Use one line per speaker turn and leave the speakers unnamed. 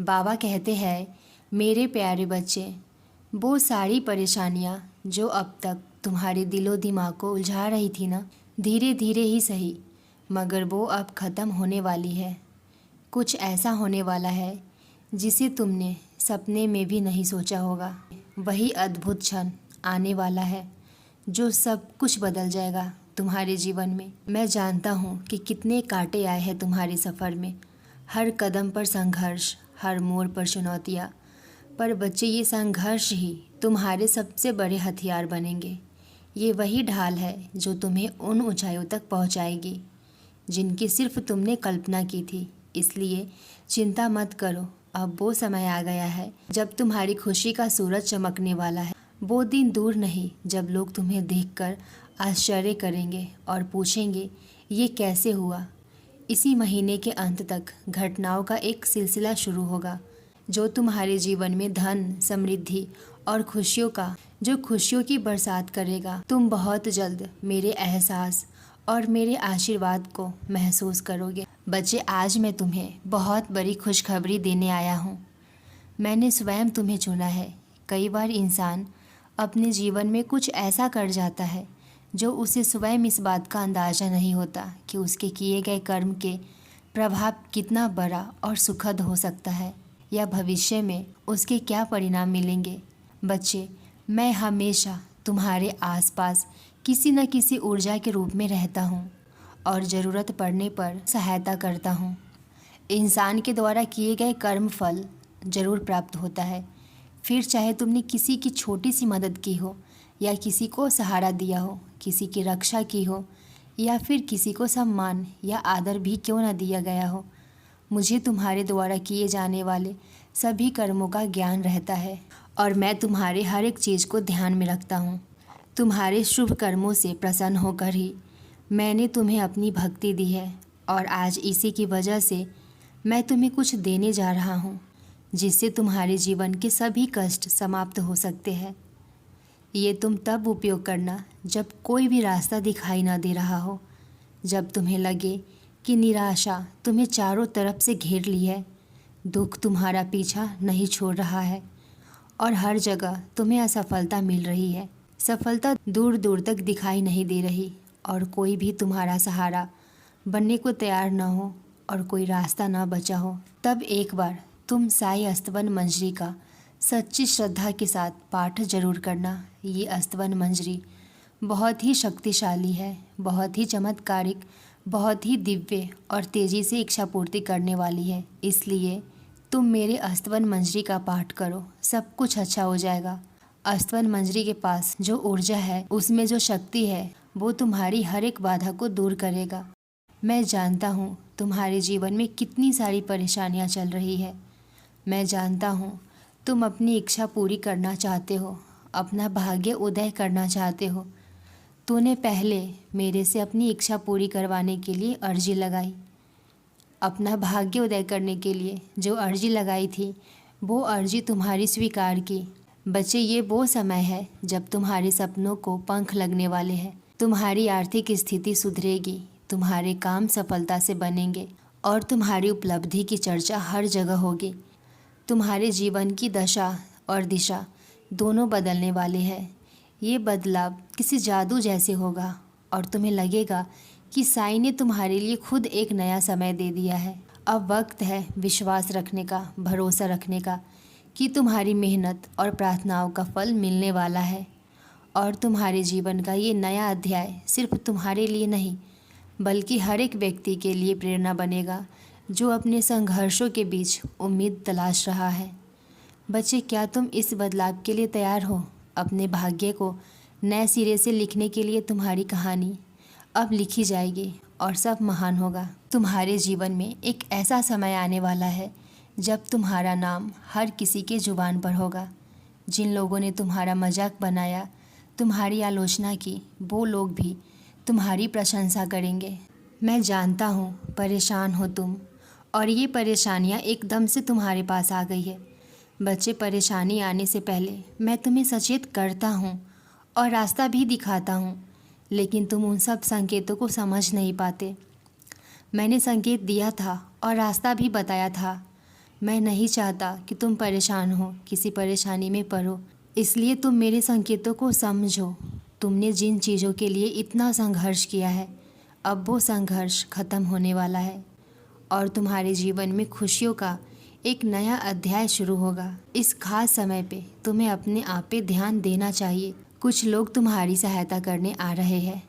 बाबा कहते हैं, मेरे प्यारे बच्चे, वो सारी परेशानियाँ जो अब तक तुम्हारे दिलो दिमाग को उलझा रही थी ना, धीरे धीरे ही सही, मगर वो अब ख़त्म होने वाली है। कुछ ऐसा होने वाला है जिसे तुमने सपने में भी नहीं सोचा होगा। वही अद्भुत क्षण आने वाला है जो सब कुछ बदल जाएगा तुम्हारे जीवन में। मैं जानता हूँ कि कितने कांटे आए हैं तुम्हारे सफ़र में, हर कदम पर संघर्ष, हर मोड़ पर चुनौतियाँ। पर बच्चे, ये संघर्ष ही तुम्हारे सबसे बड़े हथियार बनेंगे। ये वही ढाल है जो तुम्हें उन ऊंचाइयों तक पहुंचाएगी जिनकी सिर्फ तुमने कल्पना की थी। इसलिए चिंता मत करो, अब वो समय आ गया है जब तुम्हारी खुशी का सूरज चमकने वाला है। वो दिन दूर नहीं जब लोग तुम्हें देखकर आश्चर्य करेंगे और पूछेंगे, ये कैसे हुआ। इसी महीने के अंत तक घटनाओं का एक सिलसिला शुरू होगा जो तुम्हारे जीवन में धन, समृद्धि और खुशियों की बरसात करेगा। तुम बहुत जल्द मेरे एहसास और मेरे आशीर्वाद को महसूस करोगे। बच्चे, आज मैं तुम्हें बहुत बड़ी खुशखबरी देने आया हूँ। मैंने स्वयं तुम्हें चुना है। कई बार इंसान अपने जीवन में कुछ ऐसा कर जाता है जो उसे स्वयं इस बात का अंदाज़ा नहीं होता कि उसके किए गए कर्म के प्रभाव कितना बड़ा और सुखद हो सकता है, या भविष्य में उसके क्या परिणाम मिलेंगे। बच्चे, मैं हमेशा तुम्हारे आसपास किसी न किसी ऊर्जा के रूप में रहता हूँ और ज़रूरत पड़ने पर सहायता करता हूँ। इंसान के द्वारा किए गए कर्म फल जरूर प्राप्त होता है, फिर चाहे तुमने किसी की छोटी सी मदद की हो, या किसी को सहारा दिया हो, किसी की रक्षा की हो, या फिर किसी को सम्मान या आदर भी क्यों न दिया गया हो। मुझे तुम्हारे द्वारा किए जाने वाले सभी कर्मों का ज्ञान रहता है और मैं तुम्हारे हर एक चीज़ को ध्यान में रखता हूँ। तुम्हारे शुभ कर्मों से प्रसन्न होकर ही मैंने तुम्हें अपनी भक्ति दी है, और आज इसी की वजह से मैं तुम्हें कुछ देने जा रहा हूँ जिससे तुम्हारे जीवन के सभी कष्ट समाप्त हो सकते हैं। ये तुम तब उपयोग करना जब कोई भी रास्ता दिखाई ना दे रहा हो, जब तुम्हें लगे कि निराशा तुम्हें चारों तरफ से घेर ली है, दुख तुम्हारा पीछा नहीं छोड़ रहा है और हर जगह तुम्हें असफलता मिल रही है। सफलता दूर दूर तक दिखाई नहीं दे रही और कोई भी तुम्हारा सहारा बनने को तैयार न हो और कोई रास्ता ना बचा हो। तब एक बार तुम साई अस्तवन मंजरी का सच्ची श्रद्धा के साथ पाठ जरूर करना। ये अस्तवन मंजरी बहुत ही शक्तिशाली है, बहुत ही चमत्कारिक, बहुत ही दिव्य और तेज़ी से इच्छा पूर्ति करने वाली है। इसलिए तुम मेरे अस्तवन मंजरी का पाठ करो, सब कुछ अच्छा हो जाएगा। अस्तवन मंजरी के पास जो ऊर्जा है, उसमें जो शक्ति है, वो तुम्हारी हर एक बाधा को दूर करेगा। मैं जानता हूँ तुम्हारे जीवन में कितनी सारी परेशानियाँ चल रही है। मैं जानता हूँ तुम अपनी इच्छा पूरी करना चाहते हो, अपना भाग्य उदय करना चाहते हो। तूने पहले मेरे से अपनी इच्छा पूरी करवाने के लिए अर्जी लगाई, अपना भाग्य उदय करने के लिए जो अर्जी लगाई थी, वो अर्जी तुम्हारी स्वीकार की। बच्चे, ये वो समय है जब तुम्हारे सपनों को पंख लगने वाले हैं। तुम्हारी आर्थिक स्थिति सुधरेगी, तुम्हारे काम सफलता से बनेंगे और तुम्हारी उपलब्धि की चर्चा हर जगह होगी। तुम्हारे जीवन की दशा और दिशा दोनों बदलने वाले हैं। ये बदलाव किसी जादू जैसे होगा और तुम्हें लगेगा कि साईं ने तुम्हारे लिए खुद एक नया समय दे दिया है। अब वक्त है विश्वास रखने का, भरोसा रखने का कि तुम्हारी मेहनत और प्रार्थनाओं का फल मिलने वाला है और तुम्हारे जीवन का ये नया अध्याय सिर्फ तुम्हारे लिए नहीं, बल्कि हर एक व्यक्ति के लिए प्रेरणा बनेगा जो अपने संघर्षों के बीच उम्मीद तलाश रहा है। बच्चे, क्या तुम इस बदलाव के लिए तैयार हो? अपने भाग्य को नए सिरे से लिखने के लिए तुम्हारी कहानी अब लिखी जाएगी और सब महान होगा। तुम्हारे जीवन में एक ऐसा समय आने वाला है जब तुम्हारा नाम हर किसी के जुबान पर होगा। जिन लोगों ने तुम्हारा मजाक बनाया, तुम्हारी आलोचना की, वो लोग भी तुम्हारी प्रशंसा करेंगे। मैं जानता हूँ परेशान हो तुम, और ये परेशानियाँ एकदम से तुम्हारे पास आ गई है। बच्चे, परेशानी आने से पहले मैं तुम्हें सचेत करता हूँ और रास्ता भी दिखाता हूँ, लेकिन तुम उन सब संकेतों को समझ नहीं पाते। मैंने संकेत दिया था और रास्ता भी बताया था, मैं नहीं चाहता कि तुम परेशान हो, किसी परेशानी में पड़ो, इसलिए तुम मेरे संकेतों को समझो। तुमने जिन चीज़ों के लिए इतना संघर्ष किया है, अब वो संघर्ष खत्म होने वाला है और तुम्हारे जीवन में खुशियों का एक नया अध्याय शुरू होगा। इस खास समय पे तुम्हें अपने आप पे ध्यान देना चाहिए। कुछ लोग तुम्हारी सहायता करने आ रहे हैं।